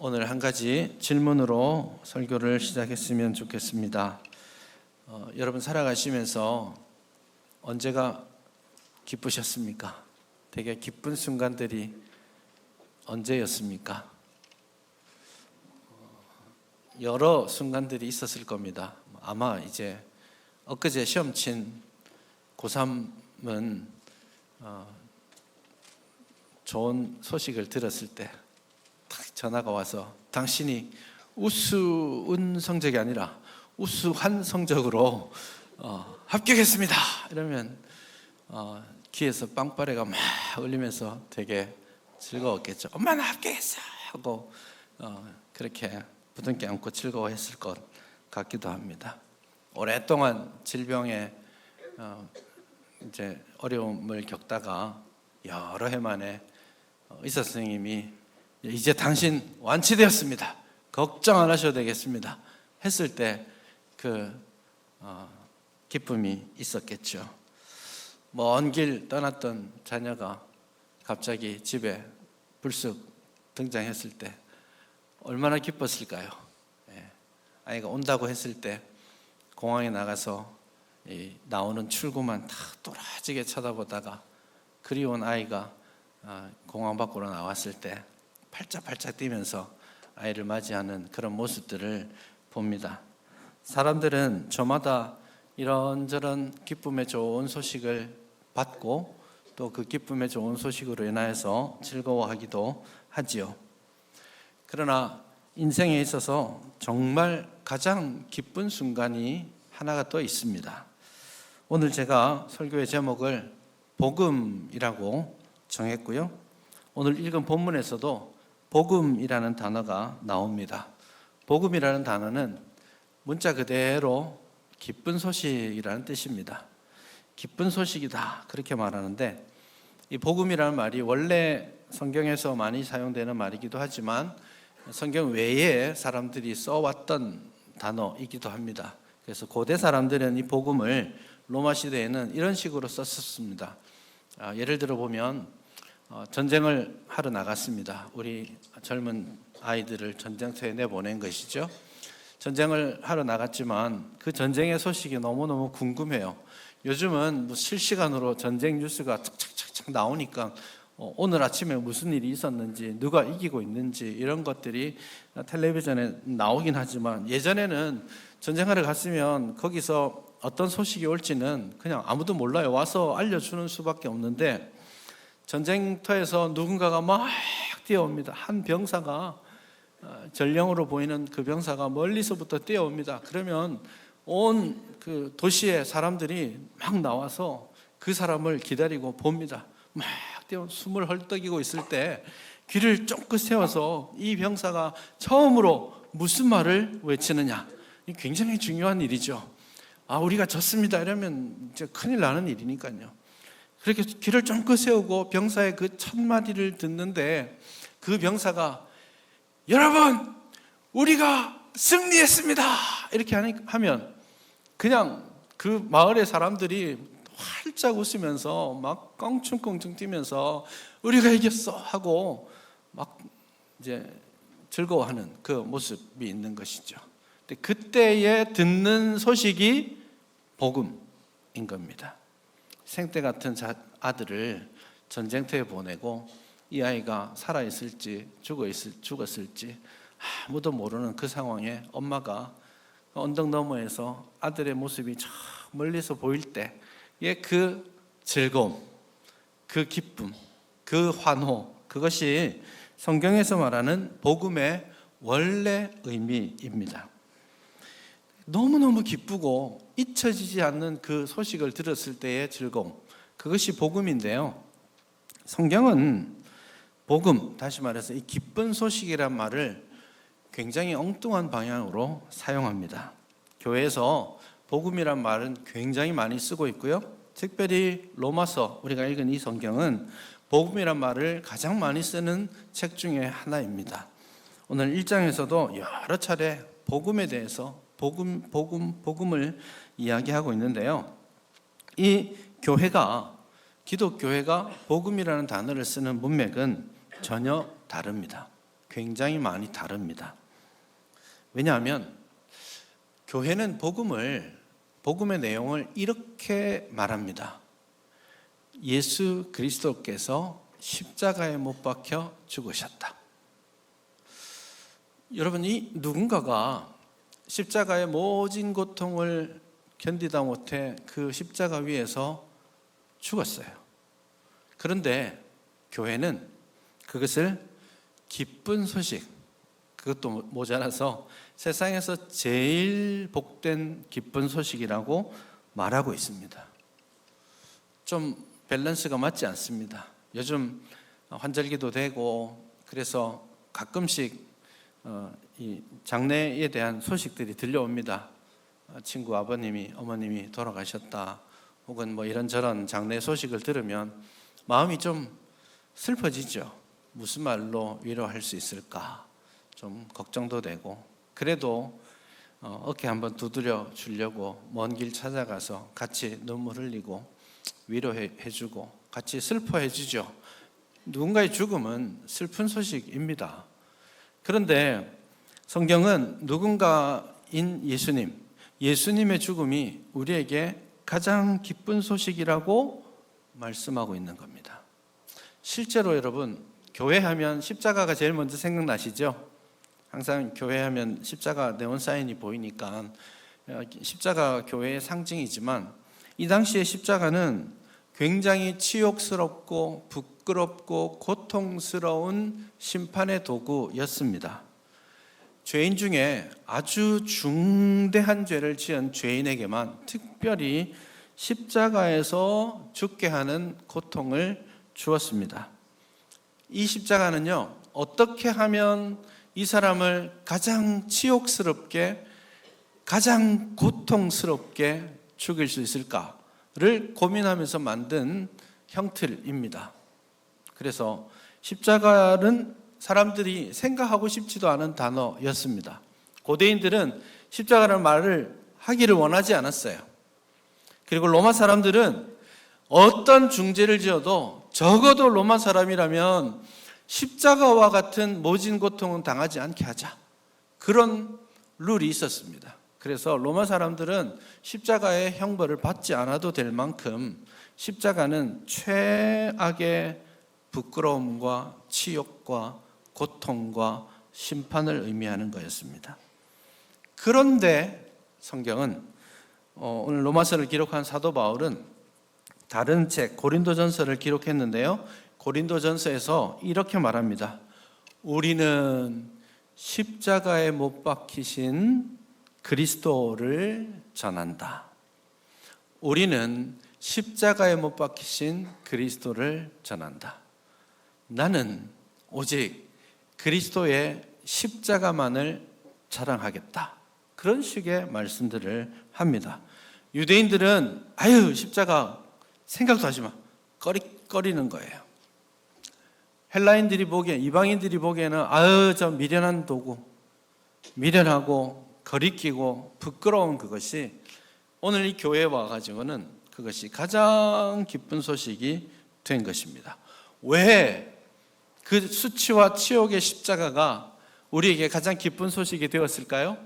오늘 한 가지 질문으로 설교를 시작했으면 좋겠습니다. 여러분 살아가시면서 언제가 기쁘셨습니까? 되게 기쁜 순간들이 언제였습니까? 여러 순간들이 있었을 겁니다. 아마 이제 엊그제 시험 친 고3은 좋은 소식을 들었을 때 전화가 와서 당신이 우수운 성적이 아니라 우수한 성적으로 합격했습니다. 이러면 귀에서 빵빠레가 막 울리면서 되게 즐거웠겠죠. 엄마 나 합격했어 하고 그렇게 부둥켜 안고 즐거워했을 것 같기도 합니다. 오랫동안 질병에 이제 어려움을 겪다가 여러 해 만에 의사 선생님이 이제 당신 완치되었습니다. 걱정 안 하셔도 되겠습니다. 했을 때 그 기쁨이 있었겠죠. 먼 길 떠났던 자녀가 갑자기 집에 불쑥 등장했을 때 얼마나 기뻤을까요? 아이가 온다고 했을 때 공항에 나가서 나오는 출구만 다 또라지게 쳐다보다가 그리운 아이가 공항 밖으로 나왔을 때 팔짝팔짝 뛰면서 아이를 맞이하는 그런 모습들을 봅니다. 사람들은 저마다 이런저런 기쁨의 좋은 소식을 받고 또 그 기쁨의 좋은 소식으로 인하여서 즐거워하기도 하지요. 그러나 인생에 있어서 정말 가장 기쁜 순간이 하나가 또 있습니다. 오늘 제가 설교의 제목을 복음이라고 정했고요. 오늘 읽은 본문에서도 복음이라는 단어가 나옵니다. 복음이라는 단어는 문자 그대로 기쁜 소식이라는 뜻입니다. 기쁜 소식이다 그렇게 말하는데 이 복음이라는 말이 원래 성경에서 많이 사용되는 말이기도 하지만 성경 외에 사람들이 써왔던 단어이기도 합니다. 그래서 고대 사람들은 이 복음을 로마 시대에는 이런 식으로 썼습니다. 예를 들어 보면 전쟁을 하러 나갔습니다. 우리 젊은 아이들을 전쟁터에 내보낸 것이죠. 전쟁을 하러 나갔지만 그 전쟁의 소식이 너무너무 궁금해요. 요즘은 뭐 실시간으로 전쟁 뉴스가 착착착착 나오니까 오늘 아침에 무슨 일이 있었는지 누가 이기고 있는지 이런 것들이 텔레비전에 나오긴 하지만 예전에는 전쟁하러 갔으면 거기서 어떤 소식이 올지는 그냥 아무도 몰라요. 와서 알려주는 수밖에 없는데 전쟁터에서 누군가가 막 뛰어옵니다. 한 병사가 전령으로 보이는 그 병사가 멀리서부터 뛰어옵니다. 그러면 온 그 도시의 사람들이 막 나와서 그 사람을 기다리고 봅니다. 막 뛰어 숨을 헐떡이고 있을 때 귀를 쫑긋 세워서 이 병사가 처음으로 무슨 말을 외치느냐. 굉장히 중요한 일이죠. 우리가 졌습니다 이러면 이제 큰일 나는 일이니까요. 그렇게 귀를 쫑긋 세우고 병사의 그 첫 마디를 듣는데 그 병사가 여러분 우리가 승리했습니다 이렇게 하면 그냥 그 마을의 사람들이 활짝 웃으면서 막 껑충껑충 뛰면서 우리가 이겼어 하고 막 이제 즐거워하는 그 모습이 있는 것이죠. 근데 그때에 듣는 소식이 복음인 겁니다. 생때 같은 아들을 전쟁터에 보내고 이 아이가 살아있을지 죽었을지 아무도 모르는 그 상황에 엄마가 언덕 너머에서 아들의 모습이 저 멀리서 보일 때의 그 즐거움, 그 기쁨, 그 환호, 그것이 성경에서 말하는 복음의 원래 의미입니다. 너무너무 기쁘고 잊혀지지 않는 그 소식을 들었을 때의 즐거움, 그것이 복음인데요. 성경은 복음, 다시 말해서 이 기쁜 소식이란 말을 굉장히 엉뚱한 방향으로 사용합니다. 교회에서 복음이란 말은 굉장히 많이 쓰고 있고요. 특별히 로마서, 우리가 읽은 이 성경은 복음이란 말을 가장 많이 쓰는 책 중에 하나입니다. 오늘 1장에서도 여러 차례 복음에 대해서 복음을 이야기하고 있는데요. 이 교회가, 기독교회가 복음이라는 단어를 쓰는 문맥은 전혀 다릅니다. 굉장히 많이 다릅니다. 왜냐하면 교회는 복음의 내용을 이렇게 말합니다. 예수 그리스도께서 십자가에 못 박혀 죽으셨다. 여러분, 이 누군가가 십자가의 모진 고통을 견디다 못해 그 십자가 위에서 죽었어요. 그런데 교회는 그것을 기쁜 소식, 그것도 모자라서 세상에서 제일 복된 기쁜 소식이라고 말하고 있습니다. 좀 밸런스가 맞지 않습니다. 요즘 환절기도 되고 그래서 가끔씩 이 장례에 대한 소식들이 들려옵니다. 친구 아버님이 어머님이 돌아가셨다, 혹은 뭐 이런저런 장례 소식을 들으면 마음이 좀 슬퍼지죠. 무슨 말로 위로할 수 있을까 좀 걱정도 되고, 그래도 어깨 한번 두드려 주려고 먼 길 찾아가서 같이 눈물 흘리고 위로해주고 같이 슬퍼해주죠. 누군가의 죽음은 슬픈 소식입니다. 그런데 성경은 누군가인 예수님의 죽음이 우리에게 가장 기쁜 소식이라고 말씀하고 있는 겁니다. 실제로 여러분, 교회하면 십자가가 제일 먼저 생각나시죠? 항상 교회하면 십자가 네온사인이 보이니까 십자가 교회의 상징이지만, 이 당시의 십자가는 굉장히 치욕스럽고 부끄럽고 고통스러운 심판의 도구였습니다. 죄인 중에 아주 중대한 죄를 지은 죄인에게만 특별히 십자가에서 죽게 하는 고통을 주었습니다. 이 십자가는요, 어떻게 하면 이 사람을 가장 치욕스럽게, 가장 고통스럽게 죽일 수 있을까를 고민하면서 만든 형틀입니다. 그래서 십자가는 사람들이 생각하고 싶지도 않은 단어였습니다. 고대인들은 십자가라는 말을 하기를 원하지 않았어요. 그리고 로마 사람들은 어떤 중죄를 지어도 적어도 로마 사람이라면 십자가와 같은 모진 고통은 당하지 않게 하자, 그런 룰이 있었습니다. 그래서 로마 사람들은 십자가의 형벌을 받지 않아도 될 만큼 십자가는 최악의 부끄러움과 치욕과 고통과 심판을 의미하는 거였습니다. 그런데 성경은 오늘 로마서를 기록한 사도 바울은 다른 책 고린도전서를 기록했는데요, 고린도전서에서 이렇게 말합니다. 우리는 십자가에 못 박히신 그리스도를 전한다. 우리는 십자가에 못 박히신 그리스도를 전한다. 나는 오직 그리스도의 십자가만을 자랑하겠다. 그런 식의 말씀들을 합니다. 유대인들은 십자가 생각도 하지 마, 꺼리는 거예요. 헬라인들이 보기엔, 이방인들이 보기에는 저 미련한 도구, 미련하고 거리끼고 부끄러운 그것이 오늘 이 교회에 와가지고는 그것이 가장 기쁜 소식이 된 것입니다. 왜 그 수치와 치욕의 십자가가 우리에게 가장 기쁜 소식이 되었을까요?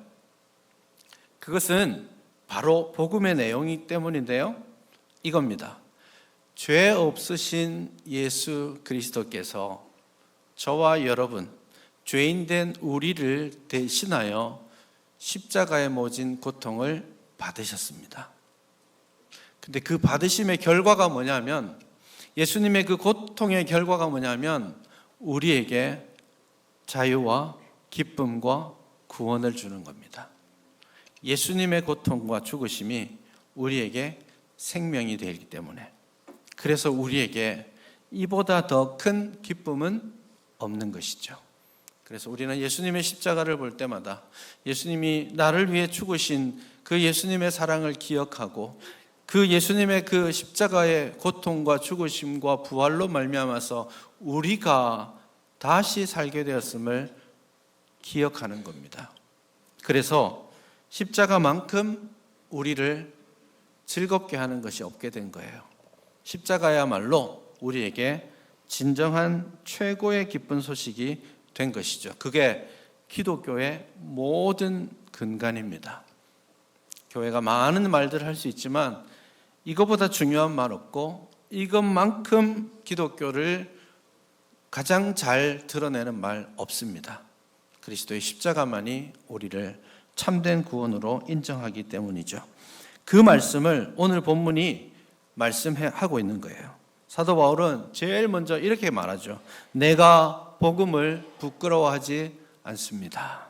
그것은 바로 복음의 내용이기 때문인데요, 이겁니다. 죄 없으신 예수 그리스도께서 저와 여러분, 죄인된 우리를 대신하여 십자가에 모진 고통을 받으셨습니다. 근데 그 받으심의 결과가 뭐냐면, 예수님의 그 고통의 결과가 뭐냐면 우리에게 자유와 기쁨과 구원을 주는 겁니다. 예수님의 고통과 죽으심이 우리에게 생명이 되기 때문에, 그래서 우리에게 이보다 더 큰 기쁨은 없는 것이죠. 그래서 우리는 예수님의 십자가를 볼 때마다 예수님이 나를 위해 죽으신 그 예수님의 사랑을 기억하고, 그 예수님의 그 십자가의 고통과 죽으심과 부활로 말미암아서 우리가 다시 살게 되었음을 기억하는 겁니다. 그래서 십자가만큼 우리를 즐겁게 하는 것이 없게 된 거예요. 십자가야말로 우리에게 진정한 최고의 기쁜 소식이 된 것이죠. 그게 기독교의 모든 근간입니다. 교회가 많은 말들을 할 수 있지만 이것보다 중요한 말 없고 이것만큼 기독교를 가장 잘 드러내는 말 없습니다. 그리스도의 십자가만이 우리를 참된 구원으로 인정하기 때문이죠. 그 말씀을 오늘 본문이 말씀하고 있는 거예요. 사도 바울은 제일 먼저 이렇게 말하죠. 내가 복음을 부끄러워하지 않습니다.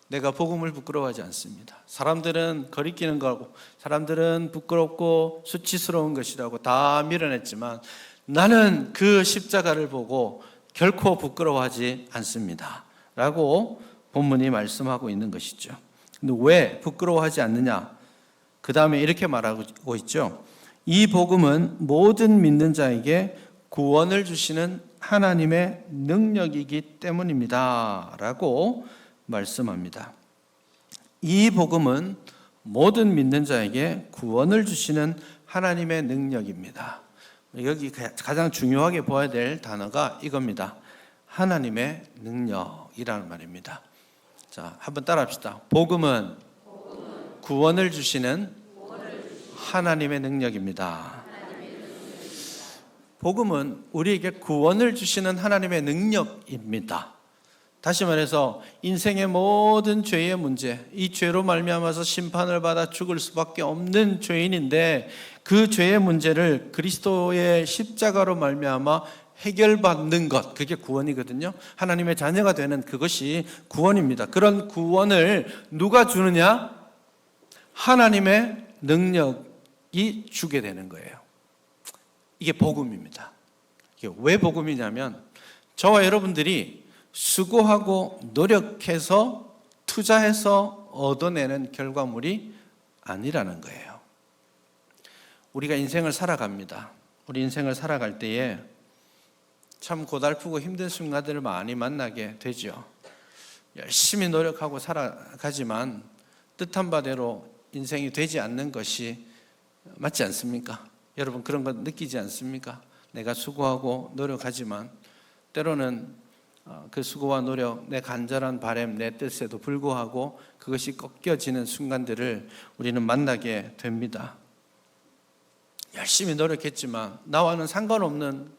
내가 복음을 부끄러워하지 않습니다. 사람들은 거리끼는 거고 사람들은 부끄럽고 수치스러운 것이라고 다 밀어냈지만 나는 그 십자가를 보고 결코 부끄러워하지 않습니다. 라고 본문이 말씀하고 있는 것이죠. 근데 왜 부끄러워하지 않느냐? 그 다음에 이렇게 말하고 있죠. 이 복음은 모든 믿는 자에게 구원을 주시는 하나님의 능력이기 때문입니다. 라고 말씀합니다. 이 복음은 모든 믿는 자에게 구원을 주시는 하나님의 능력입니다. 여기 가장 중요하게 보아야 될 단어가 이겁니다. 하나님의 능력이라는 말입니다. 자, 한번 따라합시다. 복음은 구원을 주시는 하나님의 능력입니다. 복음은 우리에게 구원을 주시는 하나님의 능력입니다. 다시 말해서 인생의 모든 죄의 문제, 이 죄로 말미암아서 심판을 받아 죽을 수밖에 없는 죄인인데 그 죄의 문제를 그리스도의 십자가로 말미암아 해결받는 것, 그게 구원이거든요. 하나님의 자녀가 되는 그것이 구원입니다. 그런 구원을 누가 주느냐? 하나님의 능력이 주게 되는 거예요. 이게 복음입니다. 이게 왜 복음이냐면 저와 여러분들이 수고하고 노력해서 투자해서 얻어내는 결과물이 아니라는 거예요. 우리가 인생을 살아갑니다. 우리 인생을 살아갈 때에 참 고달프고 힘든 순간들을 많이 만나게 되죠. 열심히 노력하고 살아가지만 뜻한 바대로 인생이 되지 않는 것이 맞지 않습니까? 여러분 그런 거 느끼지 않습니까? 내가 수고하고 노력하지만 때로는 그 수고와 노력, 내 간절한 바람, 내 뜻에도 불구하고 그것이 꺾여지는 순간들을 우리는 만나게 됩니다. 열심히 노력했지만 나와는 상관없는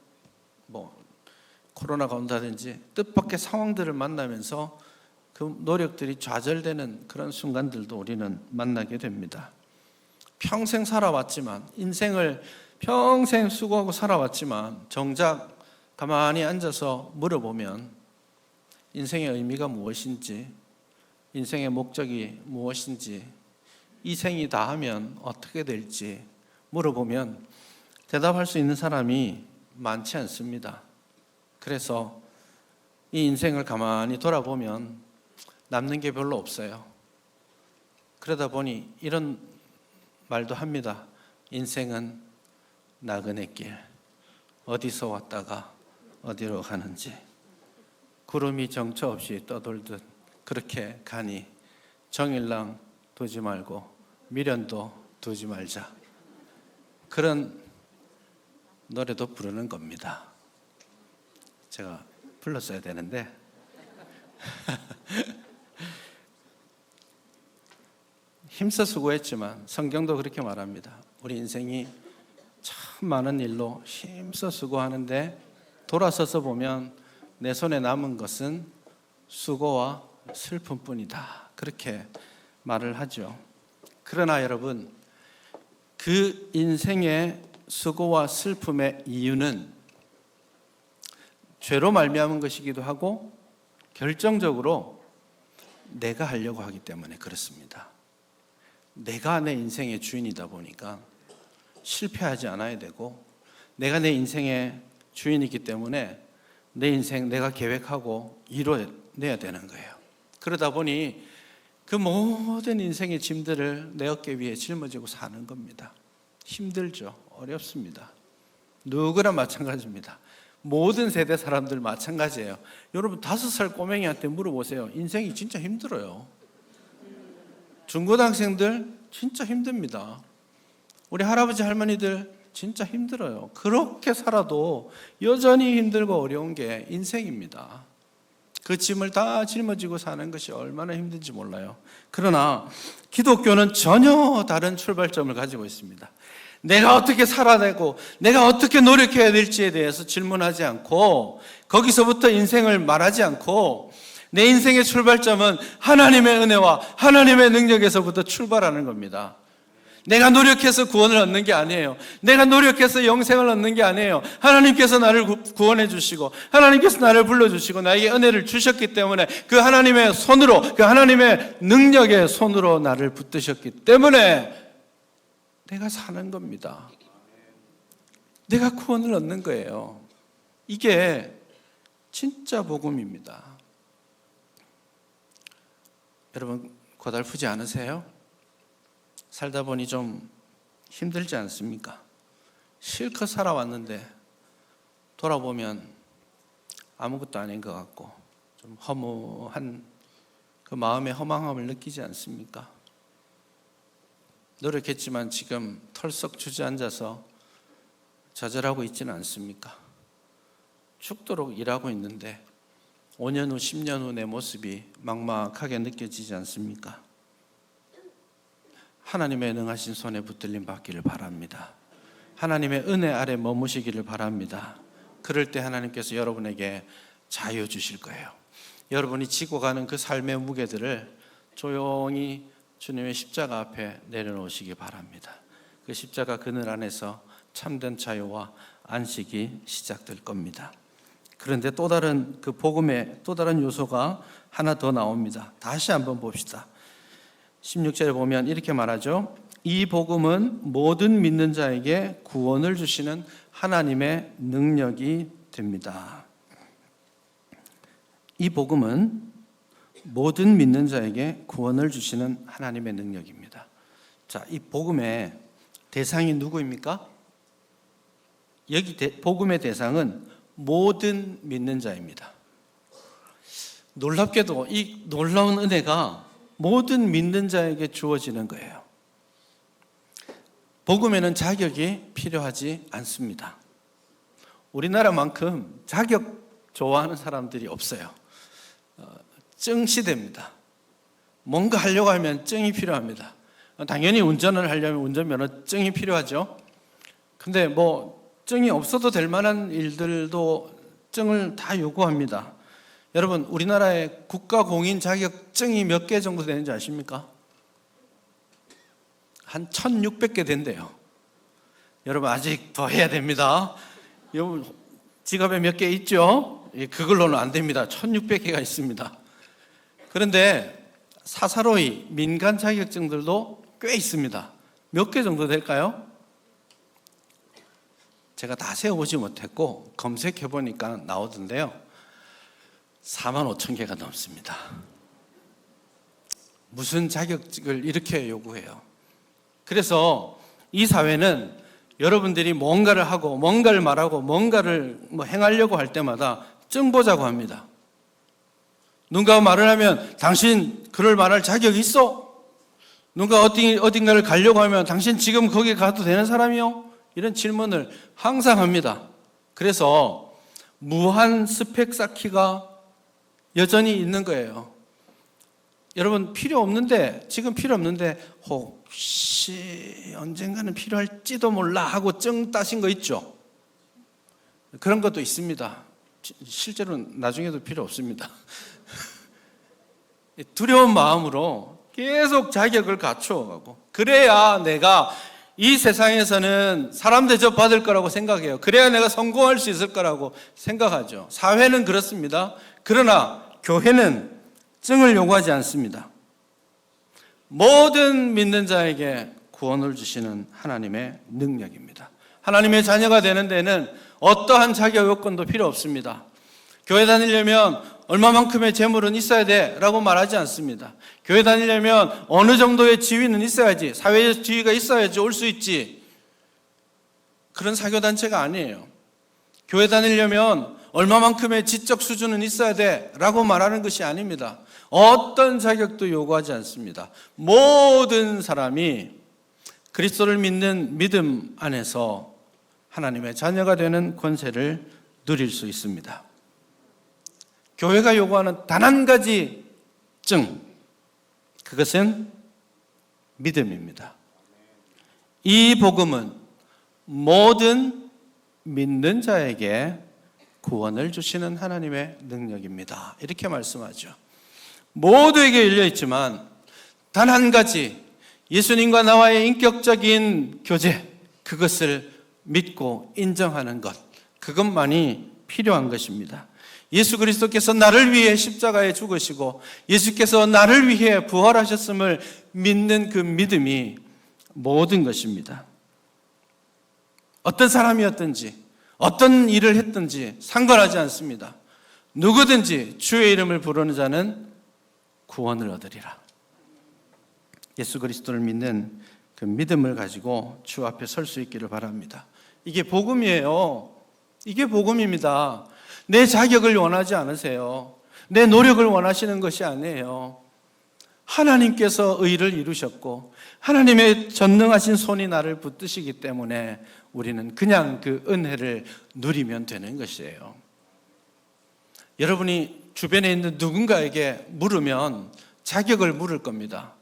코로나가 온다든지 뜻밖의 상황들을 만나면서 그 노력들이 좌절되는 그런 순간들도 우리는 만나게 됩니다. 평생 살아왔지만 인생을 평생 수고하고 살아왔지만 정작 가만히 앉아서 물어보면 인생의 의미가 무엇인지, 인생의 목적이 무엇인지, 이 생이 다 하면 어떻게 될지 물어보면 대답할 수 있는 사람이 많지 않습니다. 그래서 이 인생을 가만히 돌아보면 남는 게 별로 없어요. 그러다 보니 이런 말도 합니다. 인생은 나그네 길, 어디서 왔다가 어디로 가는지 구름이 정처 없이 떠돌듯 그렇게 가니 정일랑 두지 말고 미련도 두지 말자. 그런 노래도 부르는 겁니다. 제가 불렀어야 되는데 힘써 수고했지만 성경도 그렇게 말합니다. 우리 인생이 참 많은 일로 힘써 수고하는데 돌아서서 보면 내 손에 남은 것은 수고와 슬픔뿐이다. 그렇게 말을 하죠. 그러나 여러분, 그 인생의 수고와 슬픔의 이유는 죄로 말미암은 것이기도 하고 결정적으로 내가 하려고 하기 때문에 그렇습니다. 내가 내 인생의 주인이다 보니까 실패하지 않아야 되고 내가 내 인생의 주인이기 때문에 내 인생 내가 계획하고 이뤄내야 되는 거예요. 그러다 보니 그 모든 인생의 짐들을 내 어깨 위에 짊어지고 사는 겁니다. 힘들죠. 어렵습니다. 누구나 마찬가지입니다. 모든 세대 사람들 마찬가지예요. 여러분 5살 꼬맹이한테 물어보세요. 인생이 진짜 힘들어요. 중고등학생들 진짜 힘듭니다. 우리 할아버지 할머니들 진짜 힘들어요. 그렇게 살아도 여전히 힘들고 어려운 게 인생입니다. 그 짐을 다 짊어지고 사는 것이 얼마나 힘든지 몰라요. 그러나 기독교는 전혀 다른 출발점을 가지고 있습니다. 내가 어떻게 살아내고 내가 어떻게 노력해야 될지에 대해서 질문하지 않고, 거기서부터 인생을 말하지 않고, 내 인생의 출발점은 하나님의 은혜와 하나님의 능력에서부터 출발하는 겁니다. 내가 노력해서 구원을 얻는 게 아니에요. 내가 노력해서 영생을 얻는 게 아니에요. 하나님께서 나를 구원해 주시고 하나님께서 나를 불러주시고 나에게 은혜를 주셨기 때문에, 그 하나님의 손으로, 그 하나님의 능력의 손으로 나를 붙드셨기 때문에 내가 사는 겁니다. 내가 구원을 얻는 거예요. 이게 진짜 복음입니다. 여러분, 고달프지 않으세요? 살다 보니 좀 힘들지 않습니까? 실컷 살아왔는데 돌아보면 아무것도 아닌 것 같고 좀 허무한 그 마음의 허망함을 느끼지 않습니까? 노력했지만 지금 털썩 주저앉아서 좌절하고 있지는 않습니까? 죽도록 일하고 있는데 5년 후, 10년 후 내 모습이 막막하게 느껴지지 않습니까? 하나님의 능하신 손에 붙들림 받기를 바랍니다. 하나님의 은혜 아래 머무시기를 바랍니다. 그럴 때 하나님께서 여러분에게 자유 주실 거예요. 여러분이 지고 가는 그 삶의 무게들을 조용히 주님의 십자가 앞에 내려놓으시기 바랍니다. 그 십자가 그늘 안에서 참된 자유와 안식이 시작될 겁니다. 그런데 또 다른 그 복음의 또 다른 요소가 하나 더 나옵니다. 다시 한번 봅시다. 16절에 보면 이렇게 말하죠. 이 복음은 모든 믿는 자에게 구원을 주시는 하나님의 능력이 됩니다. 이 복음은 모든 믿는 자에게 구원을 주시는 하나님의 능력입니다. 자, 이 복음의 대상이 누구입니까? 여기 복음의 대상은 모든 믿는 자입니다. 놀랍게도 이 놀라운 은혜가 모든 믿는 자에게 주어지는 거예요. 복음에는 자격이 필요하지 않습니다. 우리나라만큼 자격 좋아하는 사람들이 없어요. 증시대입니다. 뭔가 하려고 하면 증이 필요합니다. 당연히 운전을 하려면 운전면허증이 필요하죠. 근데 뭐 증이 없어도 될 만한 일들도 증을 다 요구합니다. 여러분, 우리나라의 국가공인 자격증이 몇 개 정도 되는지 아십니까? 한 1600개 된대요. 여러분, 아직 더 해야 됩니다. 여러분, 지갑에 몇 개 있죠? 그걸로는 안 됩니다. 1600개가 있습니다. 그런데 사사로이 민간 자격증들도 꽤 있습니다. 몇 개 정도 될까요? 제가 다 세어보지 못했고 검색해 보니까 나오던데요, 45,000개가 넘습니다. 무슨 자격을 이렇게 요구해요? 그래서 이 사회는 여러분들이 뭔가를 하고 뭔가를 말하고 뭔가를 행하려고 할 때마다 증 보자고 합니다. 누가 말을 하면 당신 그럴 말할 자격이 있어? 누가 어딘가를 가려고 하면 당신 지금 거기 가도 되는 사람이요? 이런 질문을 항상 합니다. 그래서 무한 스펙 쌓기가 여전히 있는 거예요. 여러분, 지금 필요 없는데 혹시 언젠가는 필요할지도 몰라 하고 증 따신 거 있죠? 그런 것도 있습니다. 실제로는 나중에도 필요 없습니다. 두려운 마음으로 계속 자격을 갖추어가고, 그래야 내가 이 세상에서는 사람 대접 받을 거라고 생각해요. 그래야 내가 성공할 수 있을 거라고 생각하죠. 사회는 그렇습니다. 그러나 교회는 증을 요구하지 않습니다. 모든 믿는 자에게 구원을 주시는 하나님의 능력입니다. 하나님의 자녀가 되는 데는 어떠한 자격 요건도 필요 없습니다. 교회 다니려면 얼마만큼의 재물은 있어야 돼 라고 말하지 않습니다. 교회 다니려면 어느 정도의 지위는 있어야지, 사회의 지위가 있어야지 올 수 있지, 그런 사교단체가 아니에요. 교회 다니려면 얼마만큼의 지적 수준은 있어야 돼 라고 말하는 것이 아닙니다. 어떤 자격도 요구하지 않습니다. 모든 사람이 그리스도를 믿는 믿음 안에서 하나님의 자녀가 되는 권세를 누릴 수 있습니다. 교회가 요구하는 단 한 가지 증, 그것은 믿음입니다. 이 복음은 모든 믿는 자에게 구원을 주시는 하나님의 능력입니다. 이렇게 말씀하죠. 모두에게 열려 있지만 단 한 가지, 예수님과 나와의 인격적인 교제, 그것을 믿고 인정하는 것, 그것만이 필요한 것입니다. 예수 그리스도께서 나를 위해 십자가에 죽으시고 예수께서 나를 위해 부활하셨음을 믿는 그 믿음이 모든 것입니다. 어떤 사람이었든지 어떤 일을 했든지 상관하지 않습니다. 누구든지 주의 이름을 부르는 자는 구원을 얻으리라. 예수 그리스도를 믿는 그 믿음을 가지고 주 앞에 설 수 있기를 바랍니다. 이게 복음이에요. 이게 복음입니다. 내 자격을 원하지 않으세요. 내 노력을 원하시는 것이 아니에요. 하나님께서 의를 이루셨고 하나님의 전능하신 손이 나를 붙드시기 때문에 우리는 그냥 그 은혜를 누리면 되는 것이에요. 여러분이 주변에 있는 누군가에게 물으면 자격을 물을 겁니다.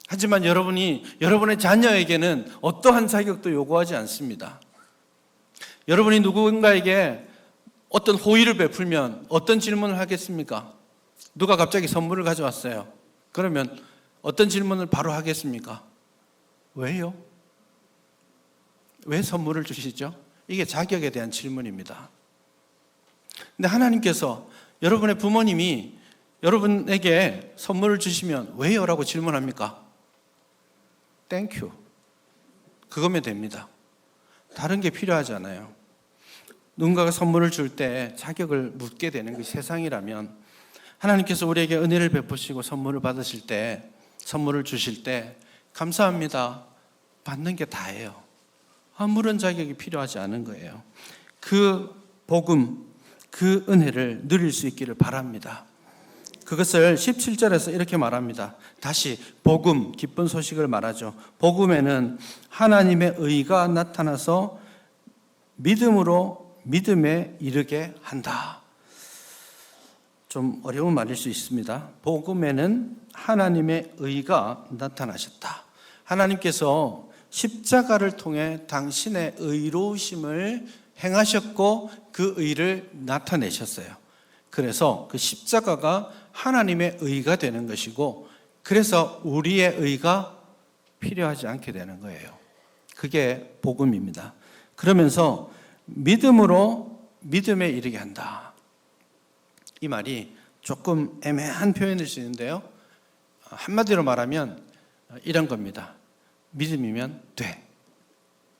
하지만 여러분의 자녀에게는 어떠한 자격도 요구하지 않습니다. 여러분이 누군가에게 어떤 호의를 베풀면 어떤 질문을 하겠습니까? 누가 갑자기 선물을 가져왔어요. 그러면 어떤 질문을 바로 하겠습니까? 왜요? 왜 선물을 주시죠? 이게 자격에 대한 질문입니다. 근데 하나님께서 여러분의 부모님이 여러분에게 선물을 주시면 왜요? 라고 질문합니까? 땡큐. 그거면 됩니다. 다른 게 필요하지 않아요. 누군가가 선물을 줄 때 자격을 묻게 되는 그 세상이라면 하나님께서 우리에게 은혜를 베푸시고 선물을 받으실 때, 선물을 주실 때 감사합니다. 받는 게 다예요. 아무런 자격이 필요하지 않은 거예요. 그 복음, 그 은혜를 누릴 수 있기를 바랍니다. 그것을 17절에서 이렇게 말합니다. 다시 복음, 기쁜 소식을 말하죠. 복음에는 하나님의 의가 나타나서 믿음으로 믿음에 이르게 한다. 좀 어려운 말일 수 있습니다. 복음에는 하나님의 의가 나타나셨다. 하나님께서 십자가를 통해 당신의 의로우심을 행하셨고 그 의를 나타내셨어요. 그래서 그 십자가가 하나님의 의가 되는 것이고 그래서 우리의 의가 필요하지 않게 되는 거예요. 그게 복음입니다. 그러면서 믿음으로 믿음에 이르게 한다. 이 말이 조금 애매한 표현일 수 있는데요. 한마디로 말하면 이런 겁니다. 믿음이면 돼.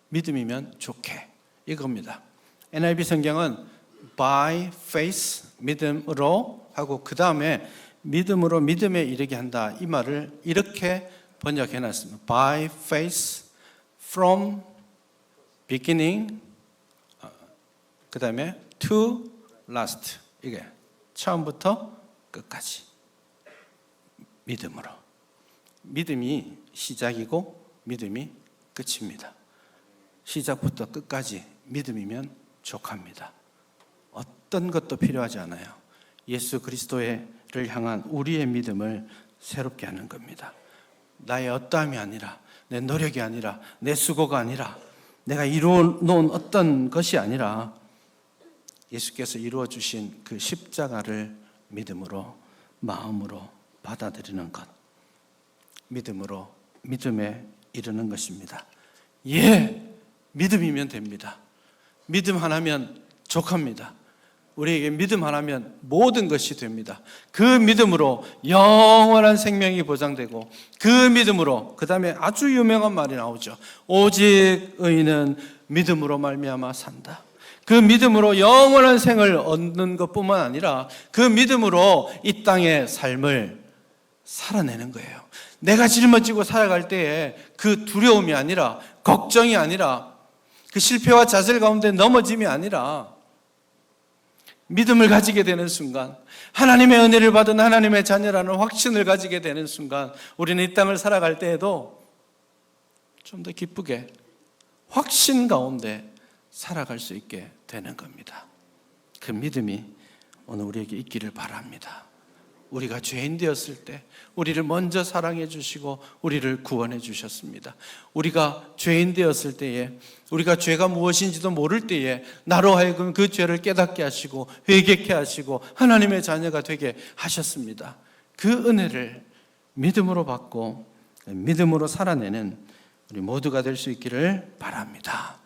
믿음이면 좋게. 이겁니다. NIV 성경은 by faith, 믿음으로 하고 그 다음에 믿음으로 믿음에 이르게 한다. 이 말을 이렇게 번역해 놨습니다. By faith from beginning 그 다음에 to last. 이게 처음부터 끝까지 믿음으로. 믿음이 시작이고 믿음이 끝입니다. 시작부터 끝까지 믿음이면 족합니다. 어떤 것도 필요하지 않아요. 예수 그리스도를 향한 우리의 믿음을 새롭게 하는 겁니다. 나의 어떠함이 아니라, 내 노력이 아니라, 내 수고가 아니라, 내가 이루어 놓은 어떤 것이 아니라 예수께서 이루어 주신 그 십자가를 믿음으로, 마음으로 받아들이는 것. 믿음으로 믿음에 이르는 것입니다. 예, 믿음이면 됩니다. 믿음 하나면 족합니다. 우리에게 믿음 하나면 모든 것이 됩니다. 그 믿음으로 영원한 생명이 보장되고 그 믿음으로 그 다음에 아주 유명한 말이 나오죠. 오직 의인은 믿음으로 말미암아 산다. 그 믿음으로 영원한 생을 얻는 것뿐만 아니라 그 믿음으로 이 땅의 삶을 살아내는 거예요. 내가 짊어지고 살아갈 때에 그 두려움이 아니라, 걱정이 아니라, 그 실패와 좌절 가운데 넘어짐이 아니라 믿음을 가지게 되는 순간, 하나님의 은혜를 받은 하나님의 자녀라는 확신을 가지게 되는 순간 우리는 이 땅을 살아갈 때에도 좀 더 기쁘게 확신 가운데 살아갈 수 있게 되는 겁니다. 그 믿음이 오늘 우리에게 있기를 바랍니다. 우리가 죄인 되었을 때 우리를 먼저 사랑해 주시고 우리를 구원해 주셨습니다. 우리가 죄인 되었을 때에, 우리가 죄가 무엇인지도 모를 때에 나로 하여금 그 죄를 깨닫게 하시고 회개케 하시고 하나님의 자녀가 되게 하셨습니다. 그 은혜를 믿음으로 받고 믿음으로 살아내는 우리 모두가 될 수 있기를 바랍니다.